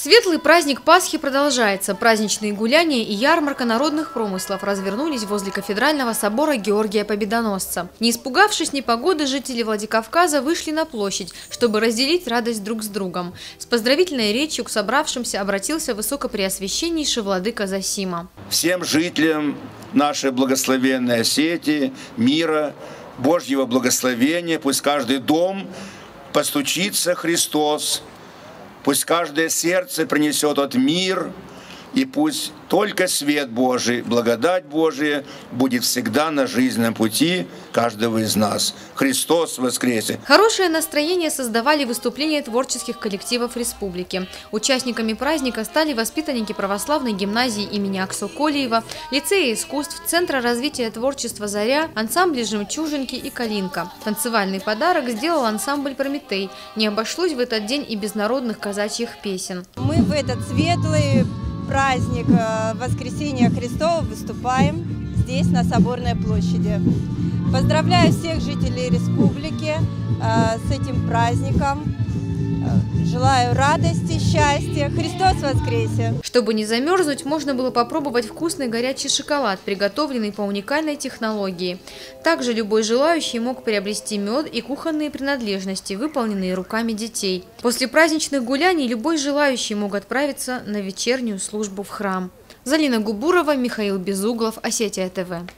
Светлый праздник Пасхи продолжается. Праздничные гуляния и ярмарка народных промыслов развернулись возле кафедрального собора Георгия Победоносца. Не испугавшись непогоды, жители Владикавказа вышли на площадь, чтобы разделить радость друг с другом. С поздравительной речью к собравшимся обратился высокопреосвященнейший владыка Зосима. Всем жителям нашей благословенной Осетии, мира, Божьего благословения, пусть каждый дом постучится Христос. Пусть каждое сердце принесет от мир, и пусть только свет Божий, благодать Божия будет всегда на жизненном пути каждого из нас. Христос воскресе! Хорошее настроение создавали выступления творческих коллективов республики. Участниками праздника стали воспитанники православной гимназии имени Аксуколиева, лицея искусств, Центра развития творчества «Заря», ансамбли «Жемчужинки» и «Калинка». Танцевальный подарок сделал ансамбль «Прометей». Не обошлось в этот день и без народных казачьих песен. Мы в этот светлый праздник Воскресения Христова выступаем здесь, на Соборной площади. Поздравляю всех жителей республики с этим праздником. Желаю радости, счастья. Христос воскресе! Чтобы не замерзнуть, можно было попробовать вкусный горячий шоколад, приготовленный по уникальной технологии. Также любой желающий мог приобрести мед и кухонные принадлежности, выполненные руками детей. После праздничных гуляний любой желающий мог отправиться на вечернюю службу в храм. Залина Губурова, Михаил Безуглов, Осетия ТВ.